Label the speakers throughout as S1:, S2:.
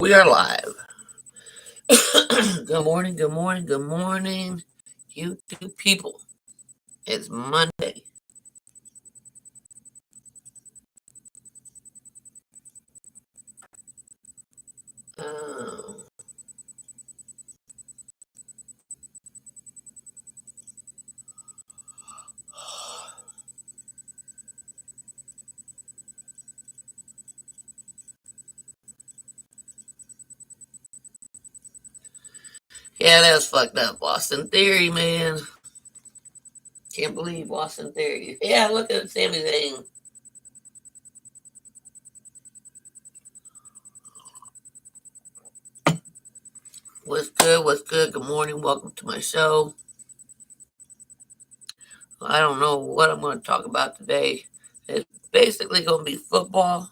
S1: We are live. Good morning, good morning, good morning, you two people. It's Monday. Uh, yeah, that was fucked up. Boston Theory, man. Can't believe Boston Theory. Yeah, look at Sami Zayn. What's good? What's good? Good morning. Welcome to my show. I don't know what I'm going to talk about today. It's basically going to be football.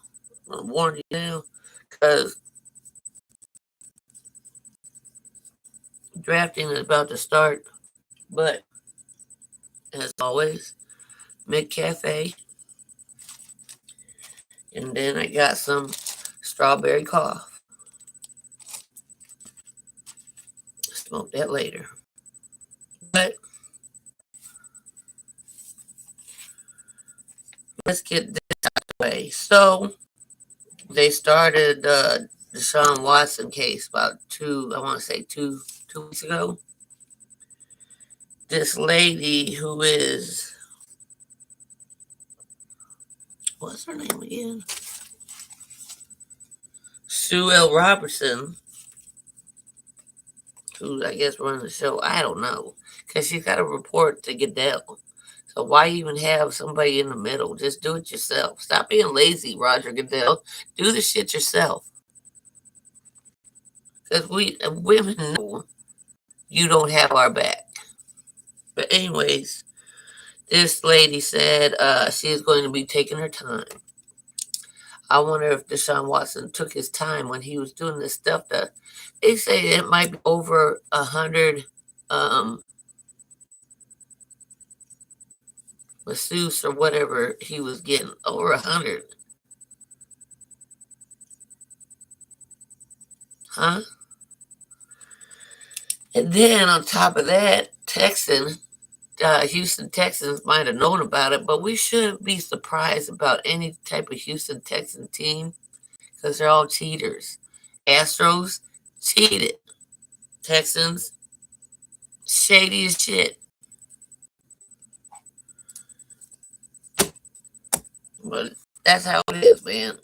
S1: I'm warning you now because drafting is about to start. But as always, McCafe. And then I got some strawberry cough. Smoke that later. But let's get this out of the way. So they started Deshaun Watson case about I want to say two weeks ago. This lady who is, what's her name again? Sue L. Robertson, who I guess runs the show. I don't know. Because she's got to report to Goodell. So why even have somebody in the middle? Just do it yourself. Stop being lazy, Roger Goodell. Do the shit yourself. Because women know you don't have our back. But anyways, this lady said she is going to be taking her time. I wonder if Deshaun Watson took his time when he was doing this stuff. They say it might be over 100 masseuse or whatever he was getting. Over 100. Huh? And then on top of that, Houston Texans might have known about it, but we shouldn't be surprised about any type of Houston Texan team because they're all cheaters. Astros cheated. Texans shady as shit. But that's how it is, man.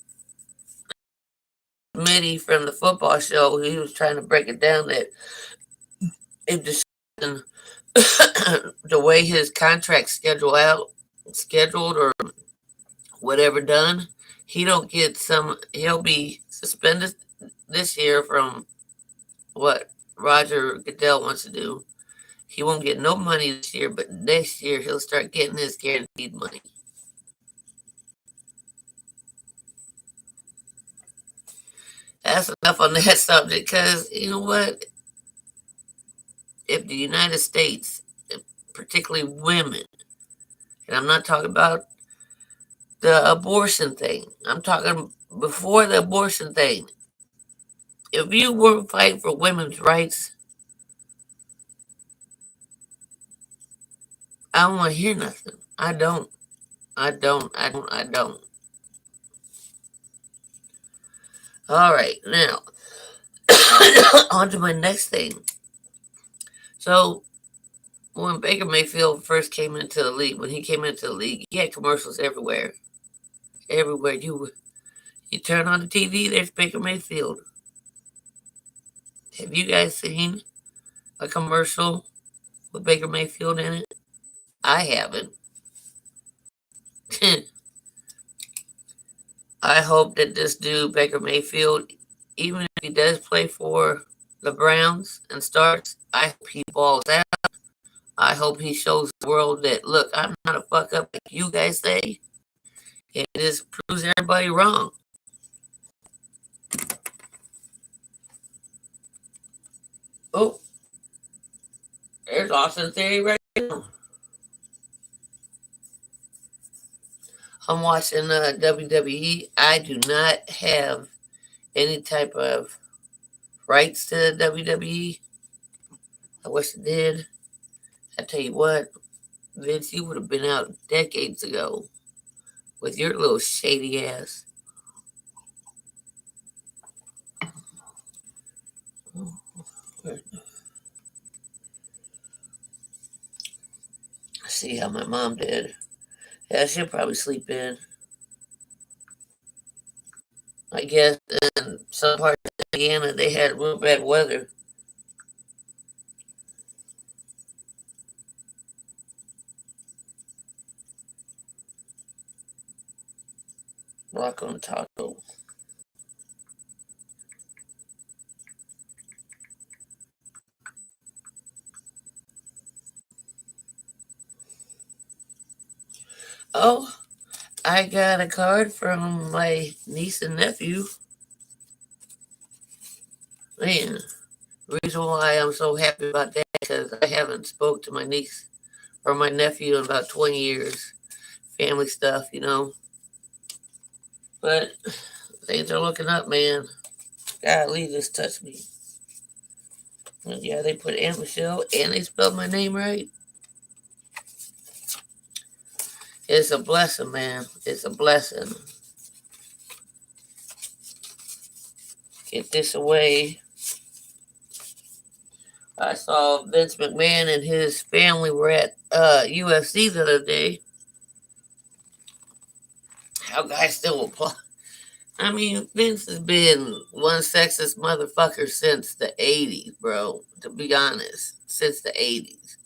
S1: Mitty from the football show, he was trying to break it down that if the way his contract scheduled or whatever done, he'll be suspended this year from what Roger Goodell wants to do. He won't get no money this year, but next year he'll start getting his guaranteed money. That's enough on that subject because you know what? If the United States, particularly women, and I'm not talking about the abortion thing, I'm talking before the abortion thing. If you weren't fighting for women's rights, I don't want to hear nothing. I don't. I don't. I don't. I don't. All right, now on to my next thing. So when Baker Mayfield first came into the league, he had commercials everywhere. Everywhere you turn on the TV, there's Baker Mayfield. Have you guys seen a commercial with Baker Mayfield in it? I haven't. I hope that this dude, Baker Mayfield, even if he does play for the Browns and starts, I hope he balls out. I hope he shows the world that, look, I'm not a fuck up like you guys say. It just proves everybody wrong. Oh, there's Austin Theory right now. I'm watching WWE. I do not have any type of rights to WWE. I wish it did. I tell you what, Vince, you would have been out decades ago with your little shady ass. See how my mom did. Yeah, she'll probably sleep in. I guess in some parts of Indiana they had real bad weather. Rock on taco. Oh, I got a card from my niece and nephew. Man, reason why I'm so happy about that because I haven't spoke to my niece or my nephew in about 20 years. Family stuff, you know. But things are looking up, man. Golly, this touched me. And yeah, they put Aunt Michelle and they spelled my name right. It's a blessing, man. It's a blessing. Get this away. I saw Vince McMahon and his family were at UFC the other day. How guys still apply? I mean, Vince has been one sexist motherfucker since the 80s, bro. To be honest, since the 80s.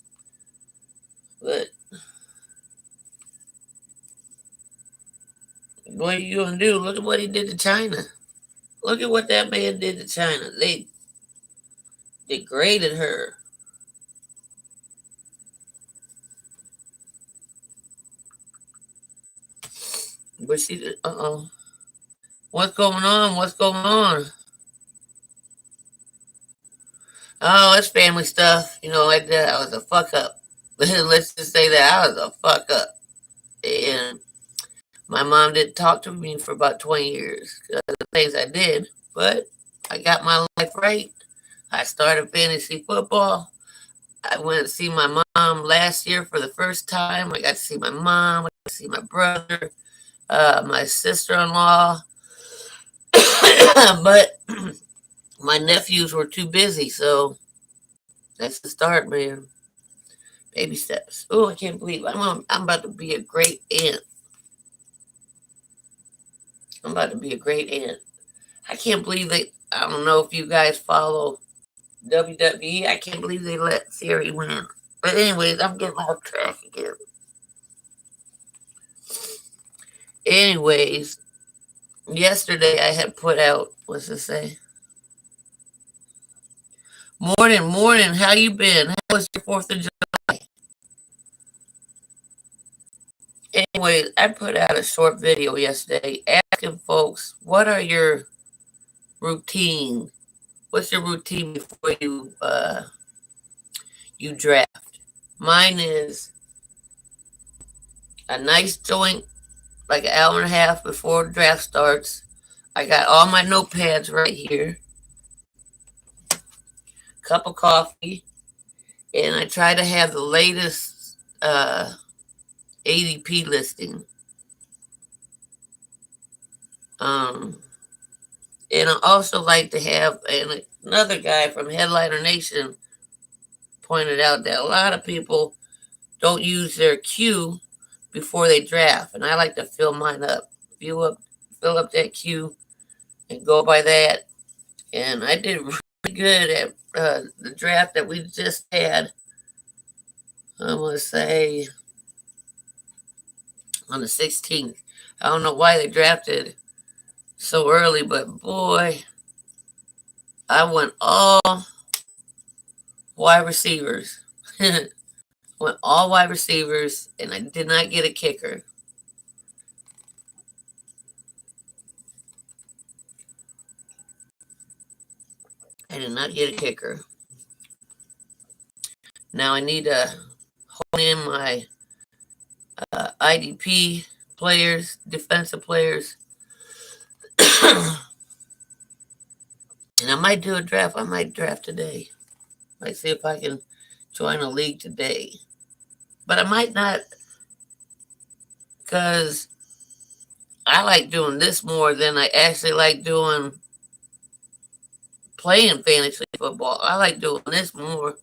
S1: But what are you gonna do? Look at what he did to China. Look at what that man did to China. They degraded her. But she, what's going on? What's going on? Oh, it's family stuff. You know, I was a fuck up. Let's just say that I was a fuck up. And my mom didn't talk to me for about 20 years because of the things I did. But I got my life right. I started fantasy football. I went to see my mom last year for the first time. I got to see my mom. I got to see my brother, my sister-in-law. But my nephews were too busy, so that's the start, man. Baby steps. Oh, I can't believe I'm about to be a great aunt. I'm about to be a great aunt. I can't believe they. I don't know if you guys follow WWE. I can't believe they let Theory win. But anyways, I'm getting off track again. Anyways, yesterday I had put out. What's it say? Morning, morning. How you been? How was your 4th of July? Anyways, I put out a short video yesterday asking folks, what are your routine? What's your routine before you draft? Mine is a nice joint, like an hour and a half before the draft starts. I got all my notepads right here, cup of coffee, and I try to have the latest ADP listing. And I also like to have, and another guy from Headliner Nation pointed out that a lot of people don't use their queue before they draft, and I like to fill mine up. Fill up that queue, and go by that. And I did really good at the draft that we just had. I'm gonna say on the 16th. I don't know why they drafted so early, but boy, I went all wide receivers. Went all wide receivers, and I did not get a kicker. I did not get a kicker. Now I need to hone in my IDP players, defensive players. And I might do a draft. I might draft today. Might see if I can join a league today. But I might not, because I like doing this more than I actually like doing playing fantasy football. I like doing this more.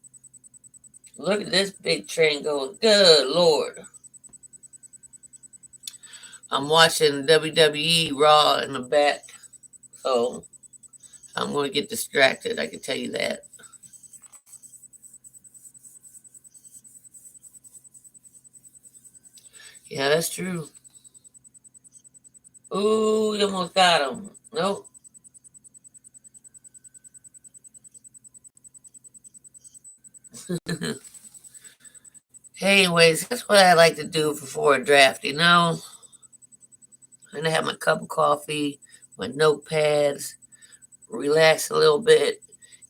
S1: Look at this big train go. Good Lord. I'm watching WWE Raw in the back. So I'm going to get distracted. I can tell you that. Yeah, that's true. Ooh, you almost got him. Nope. Hey, anyways, that's what I like to do before a draft, you know? I'm gonna have my cup of coffee, my notepads, relax a little bit,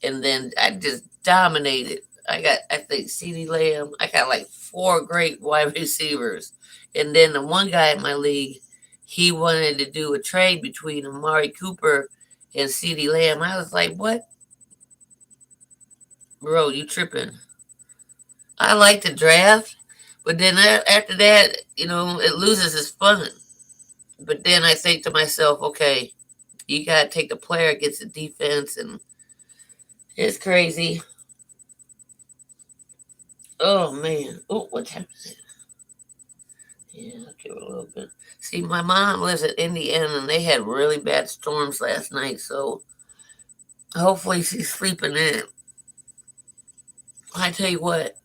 S1: and then I just dominated. I think CeeDee Lamb, I got like four great wide receivers. And then the one guy in my league, he wanted to do a trade between Amari Cooper and CeeDee Lamb. I was like, what? Bro, you tripping. I like to draft, but then after that, it loses its fun. But then I think to myself, okay, you got to take the player against the defense, and it's crazy. Oh, man. Oh, what time is it? Yeah, I'll give it a little bit. See, my mom lives in Indiana, and they had really bad storms last night, so hopefully she's sleeping in. I tell you what,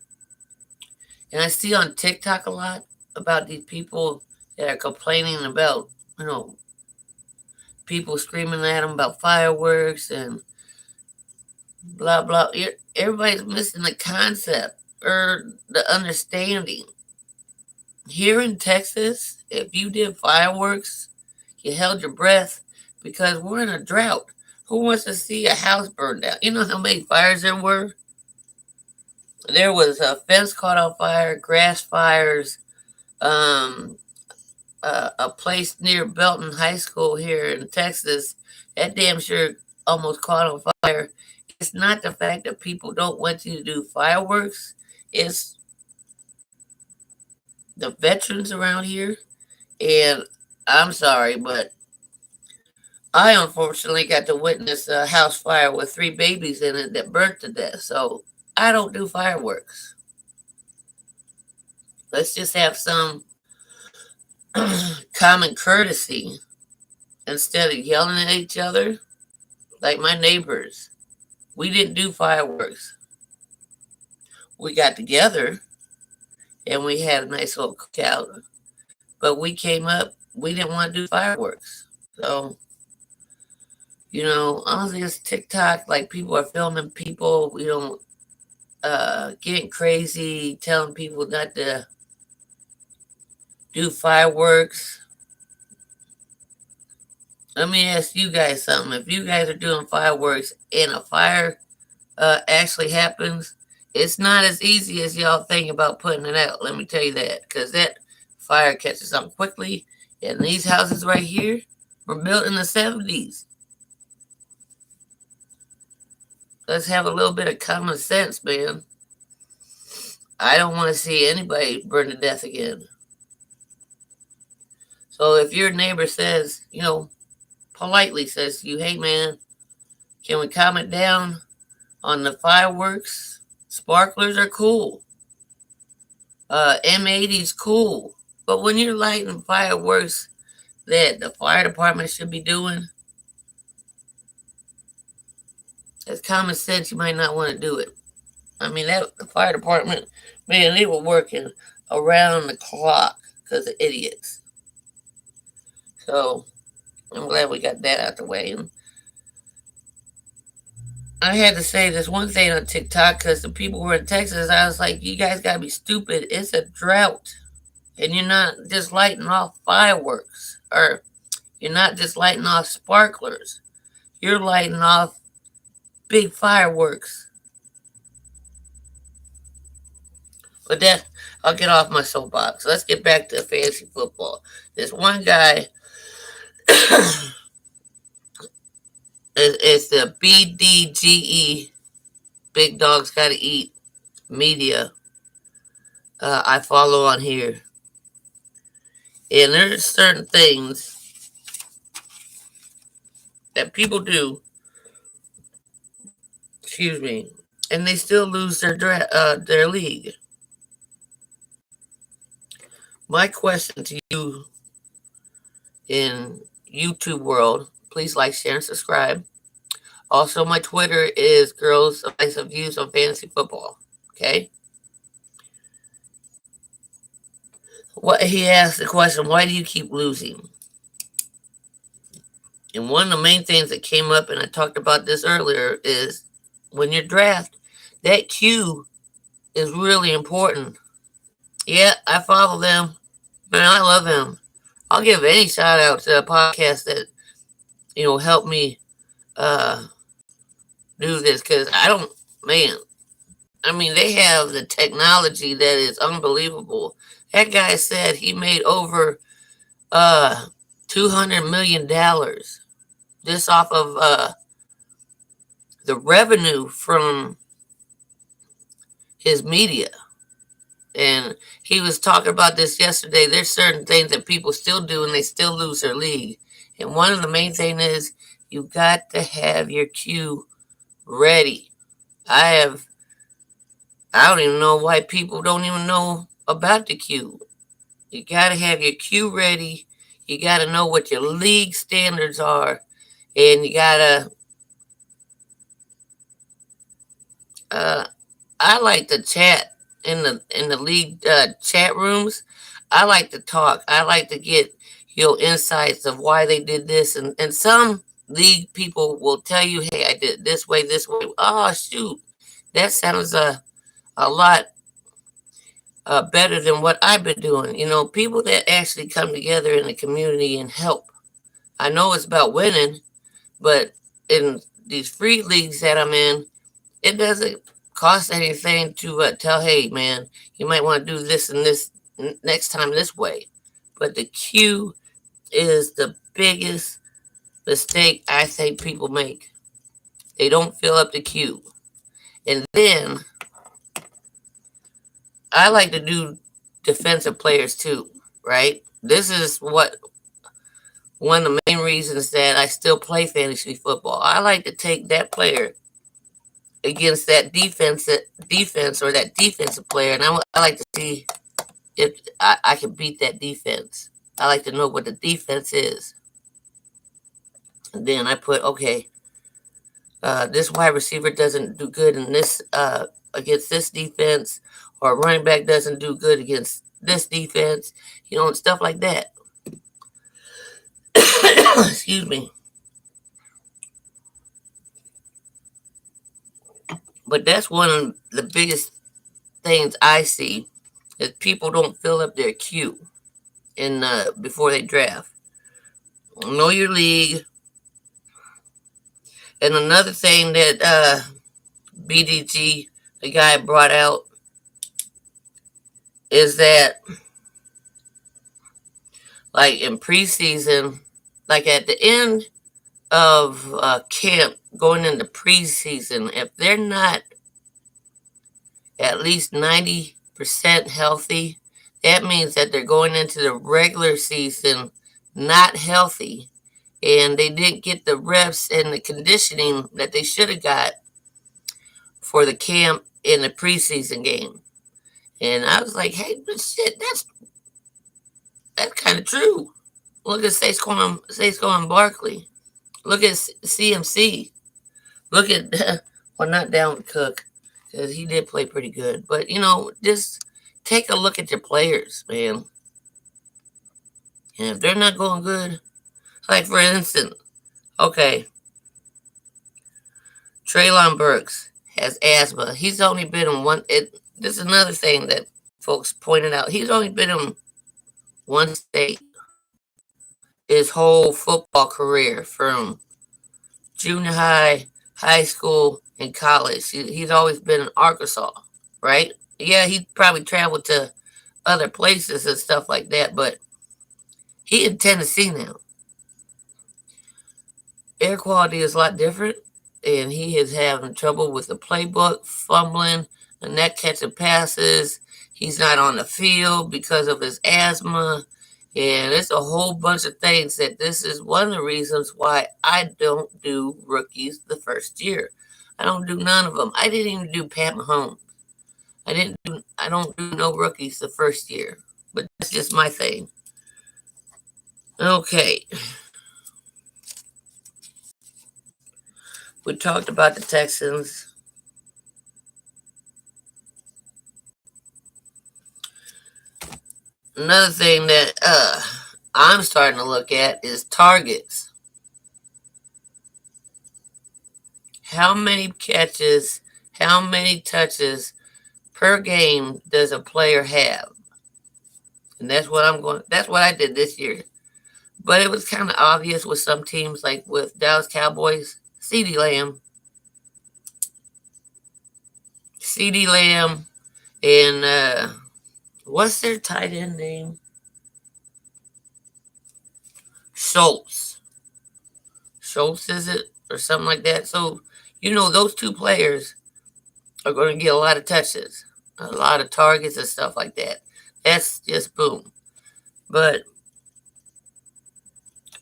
S1: and I see on TikTok a lot about these people that are complaining about, you know, people screaming at them about fireworks and blah, blah. Everybody's missing the concept or the understanding. Here in Texas, if you did fireworks, you held your breath because we're in a drought. Who wants to see a house burned down? You know how many fires there were? There was a fence caught on fire, grass fires, um, a place near Belton High School here in Texas. That damn sure almost caught on fire. It's not the fact that people don't want you to do fireworks. It's the veterans around here. And I'm sorry, but I unfortunately got to witness a house fire with three babies in it that burnt to death. So I don't do fireworks. Let's just have some common courtesy instead of yelling at each other like my neighbors. We didn't do fireworks. We got together and we had a nice little cookout, but we came up, we didn't want to do fireworks. So, honestly, it's TikTok, like people are filming people, getting crazy, telling people not to do fireworks. Let me ask you guys something. If you guys are doing fireworks and a fire actually happens, it's not as easy as y'all think about putting it out. Let me tell you that, because that fire catches on quickly. And these houses right here were built in the 70s. Let's have a little bit of common sense, man. I don't want to see anybody burn to death again. So if your neighbor says, politely says to you, hey man, can we comment down on the fireworks? Sparklers are cool. M80's cool. But when you're lighting fireworks that the fire department should be doing, as common sense, you might not want to do it. I mean, the fire department, man, they were working around the clock because of idiots. So I'm glad we got that out the way. And I had to say this one thing on TikTok because the people were in Texas. I was like, you guys got to be stupid. It's a drought. And you're not just lighting off fireworks. Or you're not just lighting off sparklers. You're lighting off big fireworks. But that, I'll get off my soapbox. Let's get back to fantasy football. This one guy It's the BDGE, Big Dogs Gotta Eat Media. I follow on here. And there's certain things that people do, excuse me, and they still lose their league. My question to you in YouTube world, please like, share, and subscribe. Also, my Twitter is Girls Advice of Views on Fantasy Football. Okay. What he asked the question, why do you keep losing? And one of the main things that came up, and I talked about this earlier, is when you draft, that Q is really important. Yeah, I follow them. Man, I love them. I'll give any shout out to a podcast that, help me uh, do this because I don't, man. I mean, they have the technology that is unbelievable. That guy said he made over $200 million just off of the revenue from his media. And he was talking about this yesterday. There's certain things that people still do and they still lose their league. And one of the main things is you got to have your Q ready. I don't even know why people don't even know about the Q. You got to have your Q ready. You got to know what your league standards are. And you got to, I like to chat in the league chat rooms. I like to talk. I like to get, insights of why they did this. And some league people will tell you, hey, I did it this way, this way. Oh, shoot. That sounds a lot better than what I've been doing. People that actually come together in the community and help. I know it's about winning, but in these free leagues that I'm in, it doesn't cost anything to tell, hey, man, you might want to do this and this next time this way. But the Q is the biggest mistake I think people make. They don't fill up the queue. And then I like to do defensive players too, right? This is one of the main reasons that I still play fantasy football. I like to take that player against that defense or that defensive player, and I like to see if I can beat that defense. I like to know what the defense is. And then I put, okay, this wide receiver doesn't do good in this against this defense, or running back doesn't do good against this defense, and stuff like that. Excuse me. But that's one of the biggest things I see is people don't fill up their queue in before they draft. Know your league. And another thing that BDG, the guy, brought out is that, like in preseason, like at the end of camp, going into preseason, if they're not at least 90% healthy, that means that they're going into the regular season not healthy, and they didn't get the reps and the conditioning that they should have got for the camp in the preseason game. And I was like, hey, but shit, that's kind of true. Look at Saquon Barkley. Look at CMC. Look at, well, not Dalvin Cook, because he did play pretty good. But, just take a look at your players, man. And if they're not going good, like for instance, okay, Treylon Burks has asthma. He's only been in this is another thing that folks pointed out. He's only been in one state his whole football career, from junior high, high school, and college. He's always been in Arkansas, right? Yeah, he probably traveled to other places and stuff like that, but he in Tennessee now. air quality is a lot different, and he is having trouble with the playbook, fumbling, and not catching passes. He's not on the field because of his asthma. And it's a whole bunch of things that this is one of the reasons why I don't do rookies the first year. I don't do none of them. I didn't even do Pat Mahomes. I don't do no rookies the first year. But that's just my thing. Okay. We talked about the Texans. Another thing that I'm starting to look at is targets. How many catches, how many touches per game does a player have? And that's what that's what I did this year. But it was kind of obvious with some teams, like with Dallas Cowboys, CeeDee Lamb. CeeDee Lamb and what's their tight end name? Schultz. Schultz, is it? Or something like that. So, those two players are going to get a lot of touches, a lot of targets and stuff like that. That's just boom. But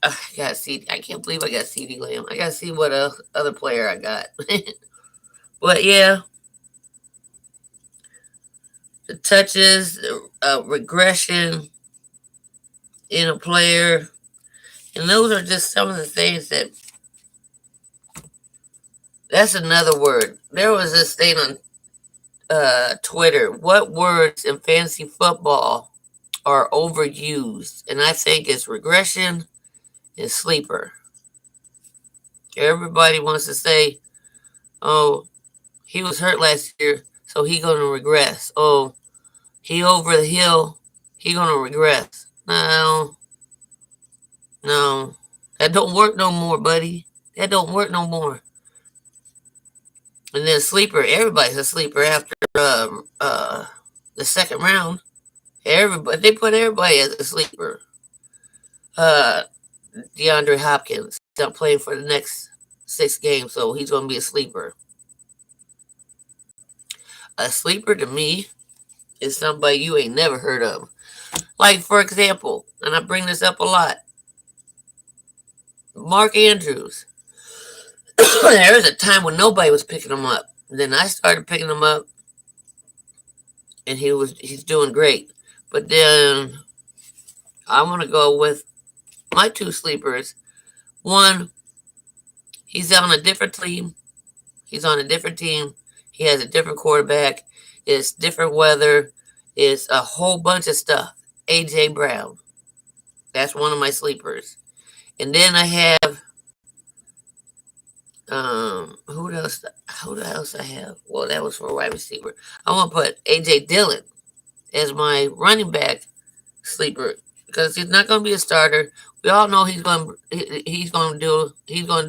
S1: I gotta see. I can't believe I got CeeDee Lamb. I gotta see what other player I got. But yeah, the touches, regression in a player, and those are just some of the things that. That's another word. There was this thing on Twitter. What words in fantasy football are overused? And I think it's regression and sleeper. Everybody wants to say, "Oh, he was hurt last year, so he gonna regress." Oh, he over the hill, he gonna regress. No, no, that don't work no more, buddy. That don't work no more. And then sleeper, everybody's a sleeper after the second round. Everybody, they put everybody as a sleeper. Uh, DeAndre Hopkins, he's not playing for the next 6 games, so he's gonna be a sleeper. A sleeper to me is somebody you ain't never heard of. Like, for example, and I bring this up a lot, Mark Andrews. There was a time when nobody was picking him up. Then I started picking him up, and he's doing great. But then I want to go with my two sleepers. One, he's on a different team. He's on a different team. He has a different quarterback. It's different weather. It's a whole bunch of stuff. AJ Brown. That's one of my sleepers. And then I have who else? Who else I have? Well, that was for wide receiver. I want to put AJ Dillon as my running back sleeper because he's not going to be a starter. We all know he's going to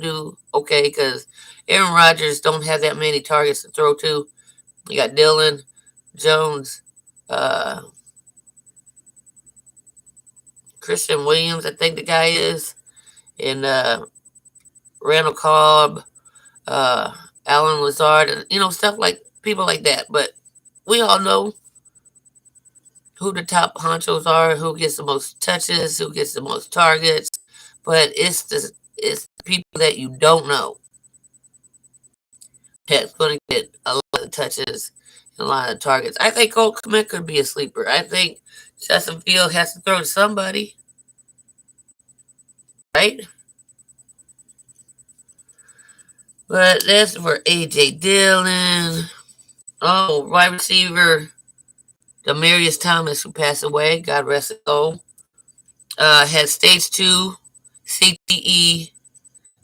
S1: do okay because Aaron Rodgers don't have that many targets to throw to. You got Dillon, Jones, Christian Williams, I think the guy is, and Randall Cobb, Alan Lazard, and stuff like people like that. But we all know who the top honchos are, who gets the most touches, who gets the most targets. But it's the people that you don't know that's going to get a lot of touches and a lot of targets. I think Cole Kmet could be a sleeper. I think Justin Field has to throw to somebody, right? But that's for AJ Dillon. Oh, wide receiver Demarius Thomas, who passed away, God rest his soul, had stage 2 CTE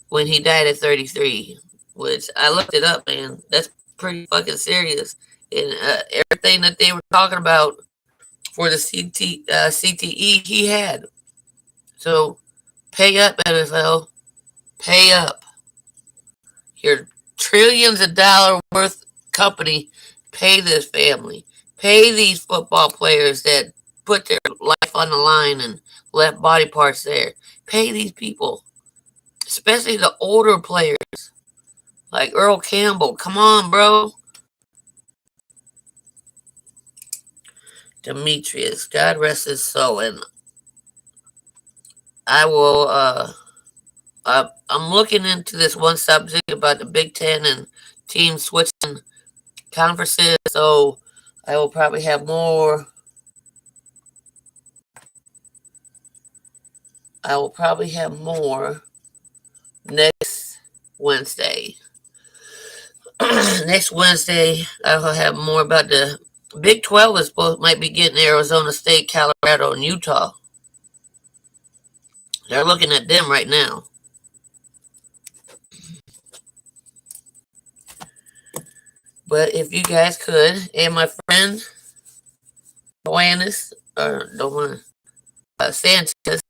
S1: when he died at 33, which I looked it up, man. That's pretty fucking serious. And everything that they were talking about for the CTE, he had. So pay up, NFL. Pay up. Your trillions of dollar worth company, pay this family. Pay these football players that put their life on the line and left body parts there. Pay these people. especially the older players like Earl Campbell. Come on, bro. Demetrius, God rest his soul, and I will. I'm looking into this one subject about the Big Ten and teams switching conferences, so I will probably have more. I will probably have more next Wednesday. Next Wednesday, I will have more about the Big 12 is might be getting Arizona State, Colorado, and Utah. They're looking at them right now. But if you guys could, and my friend Joannis, or Sanchez,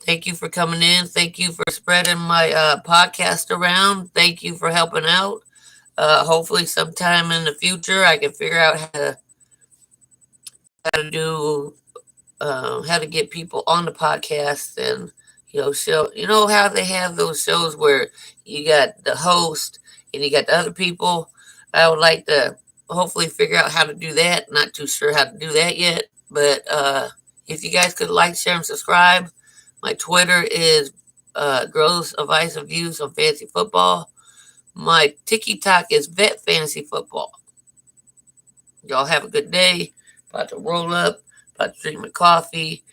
S1: thank you for coming in. Thank you for spreading my podcast around. Thank you for helping out. Hopefully, sometime in the future, I can figure out how to get people on the podcast and show. You know how they have those shows where you got the host and you got the other people. I would like to hopefully figure out how to do that. Not too sure how to do that yet, but if you guys could like, share, and subscribe. My Twitter is Grows Advice and Views on Fantasy Football. My TikTok is Vet Fantasy Football. Y'all have a good day. About to roll up, about to drink my coffee,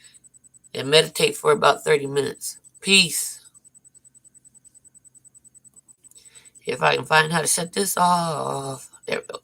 S1: and meditate for about 30 minutes. Peace. If I can find how to shut this off. There we go.